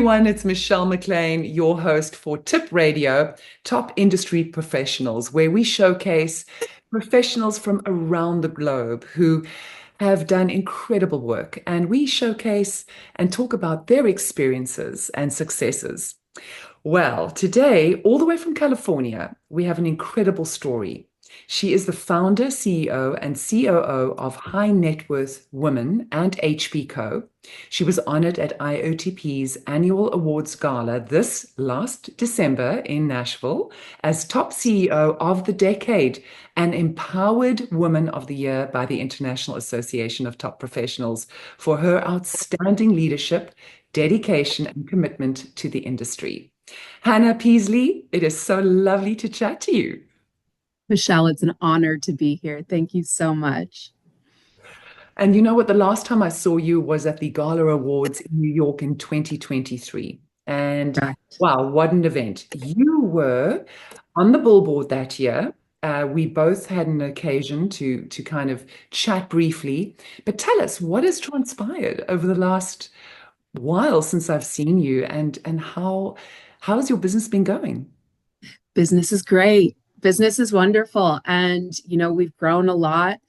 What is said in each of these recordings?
everyone. It's Michelle McLean, your host for Tip Radio, Top Industry Professionals, where we showcase professionals from around the globe who have done incredible work. And we showcase and talk about their experiences and successes. Well, today, all the way from California, we have an incredible story. She is the founder, CEO, and COO of High Net Worth Women and HP Co. She was honored at IAOTP's annual awards gala this last December in Nashville as top CEO of the decade and Empowered Woman of the Year by the International Association of Top Professionals for her outstanding leadership, dedication, and commitment to the industry. Hannah Peaslee, it is so lovely to chat to you. Michelle, it's an honor to be here. Thank you so much. And you know what? The last time I saw you was at the Gala Awards in New York in 2023. And Correct. wow, what an event. You were on the billboard that year. We both had an occasion to kind of chat briefly. But tell us, what has transpired over the last while since I've seen you, and how has your business been going? Business is great. Business is wonderful. And, we've grown a lot,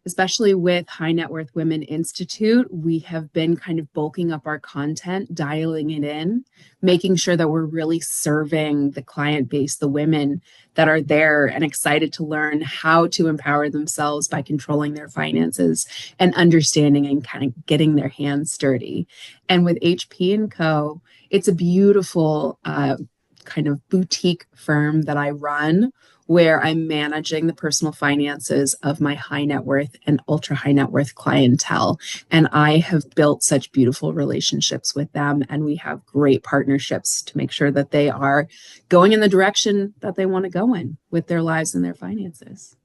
especially with High Net Worth Women Institute. We have been kind of bulking up our content, dialing it in, making sure that we're really serving the client base, the women that are there and excited to learn how to empower themselves by controlling their finances and understanding and kind of getting their hands dirty. And with HP & Co., it's a beautiful kind of boutique firm that I run, where I'm managing the personal finances of my high net worth and ultra high net worth clientele. And I have built such beautiful relationships with them. And we have great partnerships to make sure that they are going in the direction that they want to go in with their lives and their finances.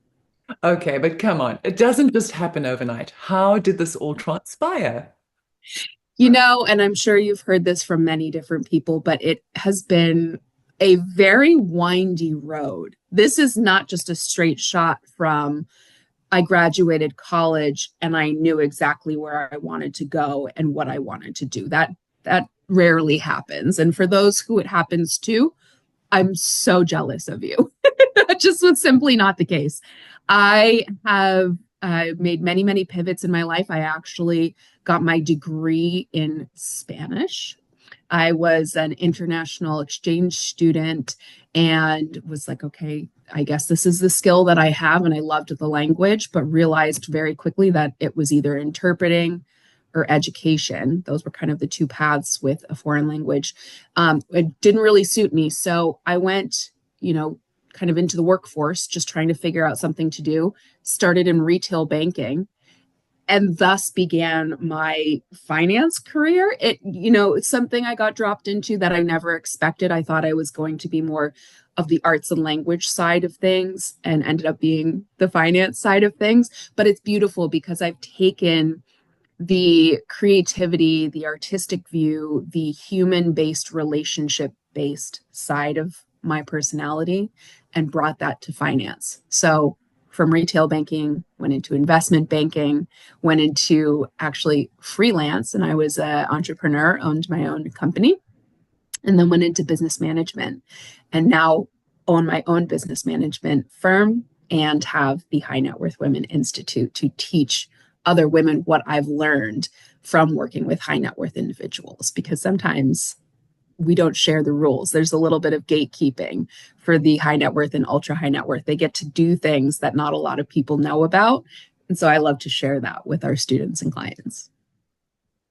Okay, but come on, it doesn't just happen overnight. How did this all transpire? And I'm sure you've heard this from many different people, but it has been a very windy road. This is not just a straight shot from I graduated college and I knew exactly where I wanted to go and what I wanted to do. That rarely happens. And for those who it happens to, I'm so jealous of you. That just was simply not the case. I have made many, many pivots in my life. I actually got my degree in Spanish. I was an international exchange student and was like, okay, I guess this is the skill that I have. And I loved the language, but realized very quickly that it was either interpreting or education. Those were kind of the two paths with a foreign language. It didn't really suit me. So I went, kind of into the workforce, just trying to figure out something to do, started in retail banking, and thus began my finance career. It's something I got dropped into that I never expected. I thought I was going to be more of the arts and language side of things and ended up being the finance side of things. But it's beautiful because I've taken the creativity, the artistic view, the human-based, relationship-based side of my personality and brought that to finance. So from retail banking, went into investment banking, went into actually freelance. And I was an entrepreneur, owned my own company, and then went into business management. And now own my own business management firm and have the High Net Worth Women Institute to teach other women what I've learned from working with high net worth individuals, because sometimes we don't share the rules. There's a little bit of gatekeeping for the high net worth and ultra high net worth. They get to do things that not a lot of people know about. And so I love to share that with our students and clients.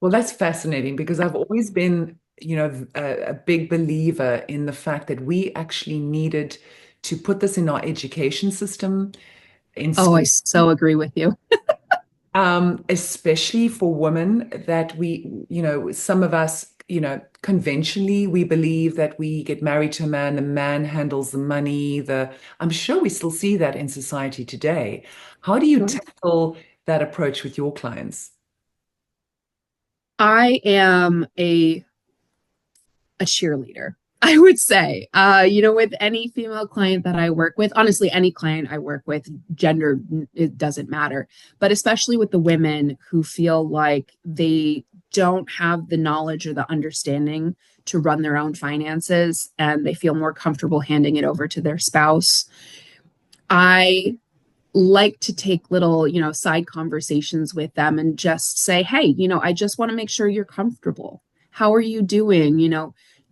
Well, that's fascinating because I've always been, a big believer in the fact that we actually needed to put this in our education system in Oh, I school. so agree with you. Especially for women that some of us, conventionally we believe that we get married to a man, the man handles the money, I'm sure we still see that in society today. How do you Sure. tackle that approach with your clients? I am a cheerleader, I would say. With any female client that I work with, honestly, any client I work with, gender, it doesn't matter. But especially with the women who feel like they don't have the knowledge or the understanding to run their own finances and they feel more comfortable handing it over to their spouse. I like to take little, side conversations with them and just say, hey, I just want to make sure you're comfortable. How are you doing?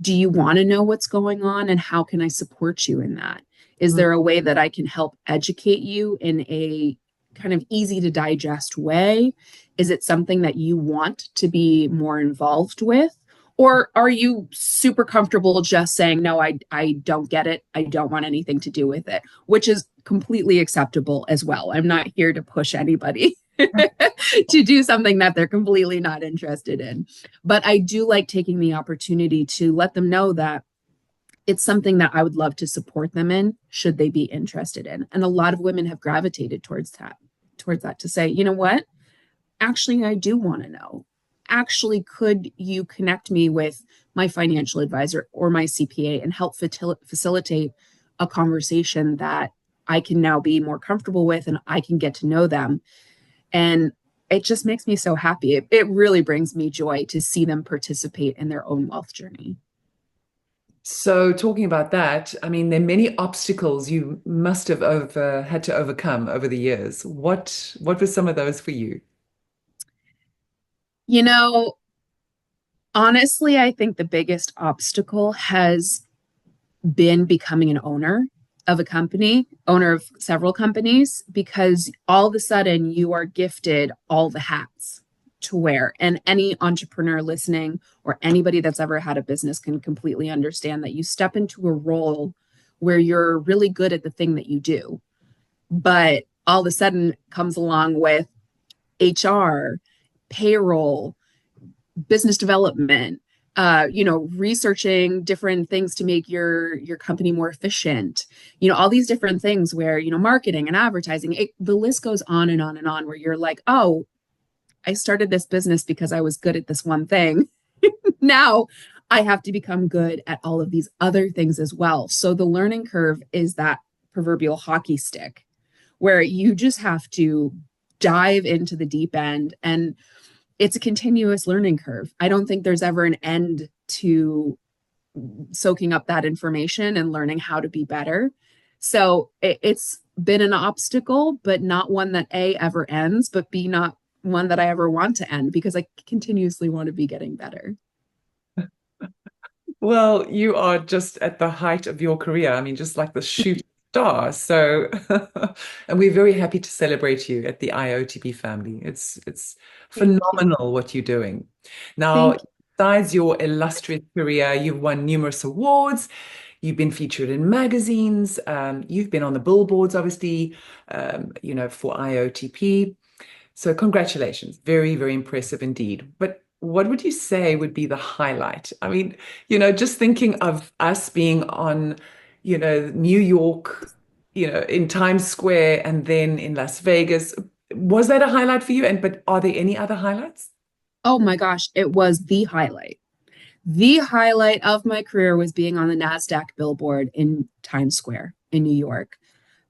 Do you want to know what's going on and how can I support you in that? Is there a way that I can help educate you in a kind of easy to digest way? Is it something that you want to be more involved with? Or are you super comfortable just saying, no, I don't get it. I don't want anything to do with it, which is completely acceptable as well. I'm not here to push anybody to do something that they're completely not interested in. But I do like taking the opportunity to let them know that it's something that I would love to support them in should they be interested in. And a lot of women have gravitated towards that to say, you know what? Actually, I do want to know. Actually, could you connect me with my financial advisor or my CPA and help facilitate a conversation that I can now be more comfortable with and I can get to know them? And it just makes me so happy. It really brings me joy to see them participate in their own wealth journey. So, talking about that, I mean, there are many obstacles you must have had to overcome over the years. What were some of those for you? You know, honestly, I think the biggest obstacle has been becoming an owner of a company, owner of several companies, because all of a sudden you are gifted all the hats to wear. And any entrepreneur listening or anybody that's ever had a business can completely understand that you step into a role where you're really good at the thing that you do, but all of a sudden comes along with HR, payroll, business development, researching different things to make your company more efficient, all these different things where, marketing and advertising, the list goes on and on and on, where you're like, oh, I started this business because I was good at this one thing. Now I have to become good at all of these other things as well. So the learning curve is that proverbial hockey stick where you just have to dive into the deep end, and it's a continuous learning curve. I don't think there's ever an end to soaking up that information and learning how to be better. So it's been an obstacle, but not one that A, ever ends, but B, not one that I ever want to end, because I continuously want to be getting better. Well, you are just at the height of your career. I mean, just like the shooting star. So, and we're very happy to celebrate you at the IAOTP family. It's Thank you. phenomenal what you're doing. Now, Thank you. besides your illustrious career, you've won numerous awards. You've been featured in magazines. You've been on the billboards, obviously, for IAOTP. So congratulations. Very, very impressive indeed. But what would you say would be the highlight? I mean, just thinking of us being on, New York, in Times Square and then in Las Vegas. Was that a highlight for you? But are there any other highlights? Oh my gosh, it was the highlight. The highlight of my career was being on the NASDAQ billboard in Times Square in New York,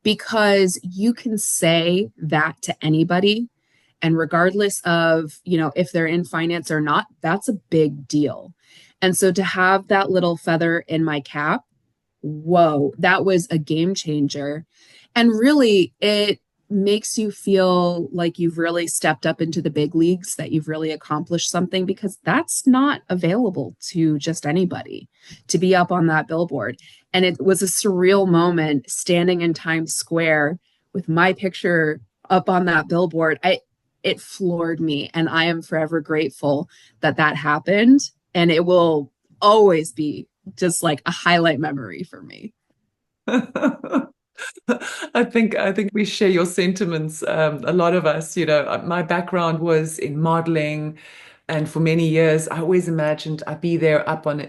because you can say that to anybody. And regardless of, if they're in finance or not, that's a big deal. And so to have that little feather in my cap, whoa, that was a game changer. And really, it makes you feel like you've really stepped up into the big leagues, that you've really accomplished something, because that's not available to just anybody to be up on that billboard. And it was a surreal moment standing in Times Square with my picture up on that billboard. It floored me, and I am forever grateful that that happened, and it will always be just like a highlight memory for me. I think we share your sentiments. A lot of us, my background was in modeling, and for many years, I always imagined I'd be there up on,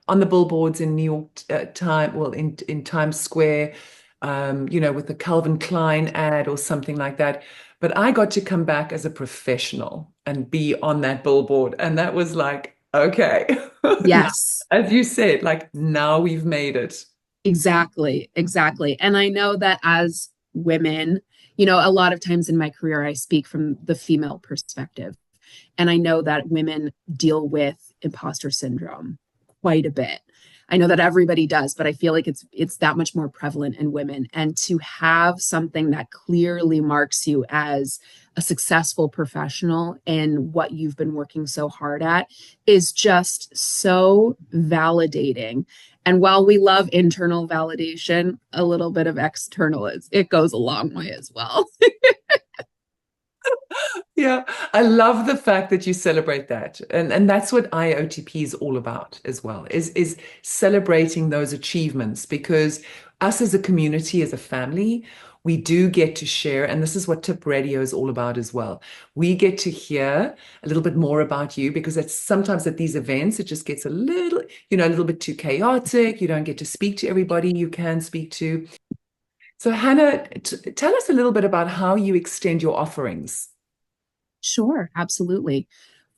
on the billboards in New York, in Times Square, with the Calvin Klein ad or something like that. But I got to come back as a professional and be on that billboard, and that was like, okay, now, Yes, as you said, like now we've made it. exactly, exactly. And I know that as women, a lot of times in my career, I speak from the female perspective. And I know that women deal with imposter syndrome quite a bit. I know that everybody does, but I feel like it's that much more prevalent in women. And to have something that clearly marks you as a successful professional in what you've been working so hard at is just so validating. And while we love internal validation, a little bit of external it goes a long way as well. Yeah, I love the fact that you celebrate that. And that's what IAOTP is all about as well, is celebrating those achievements because us as a community, as a family, we do get to share, and this is what Tip Radio is all about as well. We get to hear a little bit more about you because it's sometimes at these events, it just gets a little bit too chaotic. You don't get to speak to everybody you can speak to. So Hannah, tell us a little bit about how you extend your offerings. Sure, absolutely.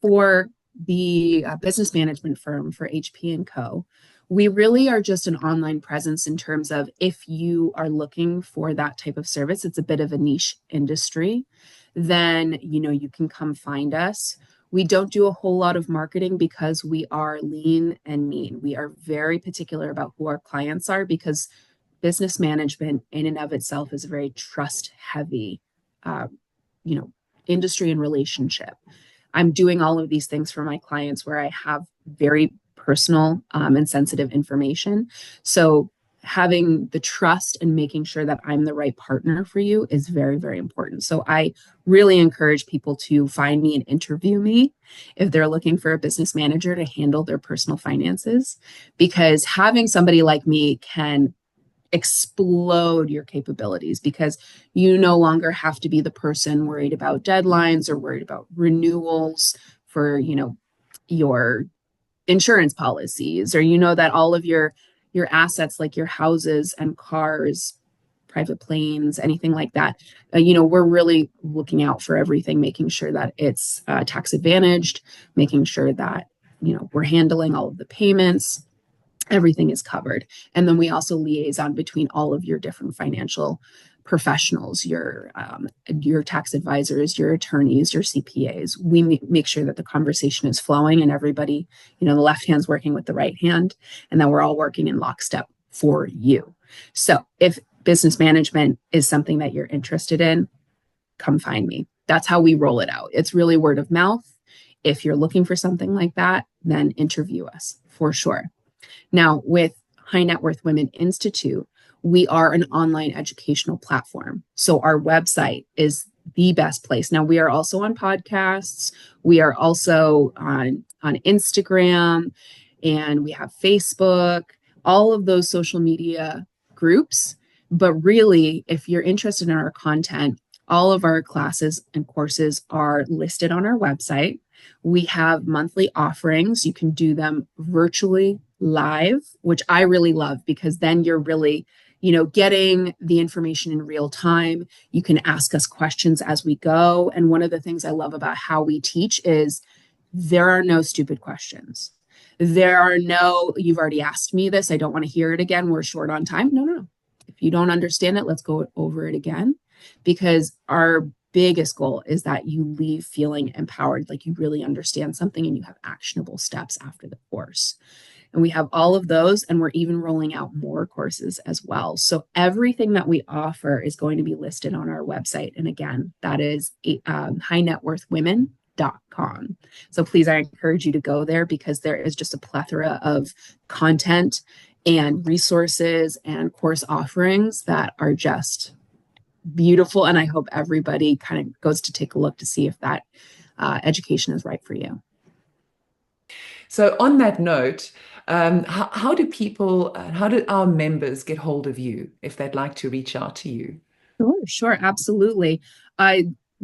For the business management firm for HP and Co, we really are just an online presence in terms of if you are looking for that type of service, it's a bit of a niche industry, then you can come find us. We don't do a whole lot of marketing because we are lean and mean. We are very particular about who our clients are because business management in and of itself is a very trust heavy uh, you know industry and relationship. I'm doing all of these things for my clients where I have very personal and sensitive information. So having the trust and making sure that I'm the right partner for you is very, very important. So I really encourage people to find me and interview me if they're looking for a business manager to handle their personal finances, because having somebody like me can explode your capabilities because you no longer have to be the person worried about deadlines or worried about renewals for your insurance policies, or that all of your assets like your houses and cars, private planes, anything like that, we're really looking out for everything, making sure that it's tax advantaged, making sure that we're handling all of the payments, everything is covered. And then we also liaison between all of your different financial professionals, your tax advisors, your attorneys, your CPAs. We make sure that the conversation is flowing and everybody, the left hand's working with the right hand, and then we're all working in lockstep for you. So if business management is something that you're interested in, come find me. That's how we roll it out. It's really word of mouth. If you're looking for something like that, then interview us for sure. Now, with High Net Worth Women Institute, we are an online educational platform. So our website is the best place. Now, we are also on podcasts. We are also on Instagram, and we have Facebook, all of those social media groups. But really, if you're interested in our content, all of our classes and courses are listed on our website. We have monthly offerings. You can do them virtually live, which I really love because then you're really, getting the information in real time. You can ask us questions as we go. And one of the things I love about how we teach is there are no stupid questions. There are no, you've already asked me this, I don't want to hear it again, we're short on time. No. If you don't understand it, let's go over it again, because our biggest goal is that you leave feeling empowered, like you really understand something and you have actionable steps after the course. And we have all of those, and we're even rolling out more courses as well. So everything that we offer is going to be listed on our website. And again, that is highnetworthwomen.com. So please, I encourage you to go there because there is just a plethora of content and resources and course offerings that are just beautiful. And I hope everybody kind of goes to take a look to see if that education is right for you. So on that note, how do how do our members get hold of you if they'd like to reach out to you? Sure, absolutely.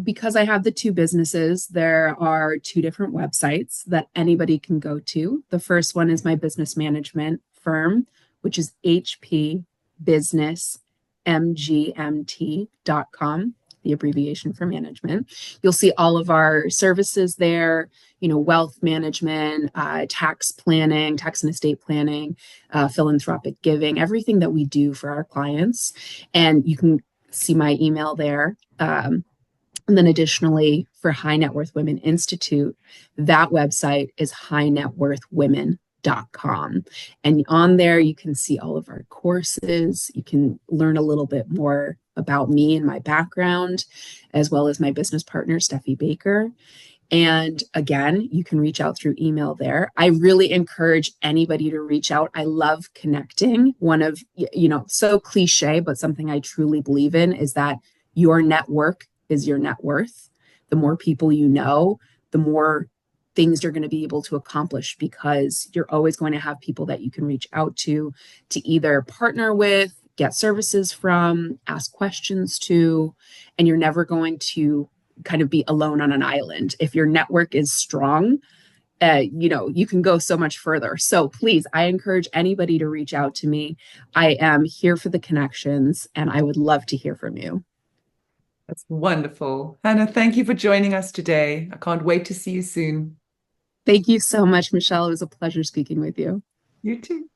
Because I have the two businesses, there are two different websites that anybody can go to. The first one is my business management firm, which is hpbusinessmgmt.com, the abbreviation for management. You'll see all of our services there, wealth management, tax planning, tax and estate planning, philanthropic giving, everything that we do for our clients. And you can see my email there. And then additionally, for High Net Worth Women Institute, that website is highnetworthwomen.com. com. And on there, you can see all of our courses. You can learn a little bit more about me and my background, as well as my business partner, Steffi Baker. And again, you can reach out through email there. I really encourage anybody to reach out. I love connecting. One of, so cliche, but something I truly believe in is that your network is your net worth. The more people you know, the more things you're going to be able to accomplish, because you're always going to have people that you can reach out to either partner with, get services from, ask questions to, and you're never going to kind of be alone on an island. If your network is strong, you can go so much further. So please, I encourage anybody to reach out to me. I am here for the connections, and I would love to hear from you. That's wonderful. Hannah, thank you for joining us today. I can't wait to see you soon. Thank you so much, Michelle. It was a pleasure speaking with you. You too.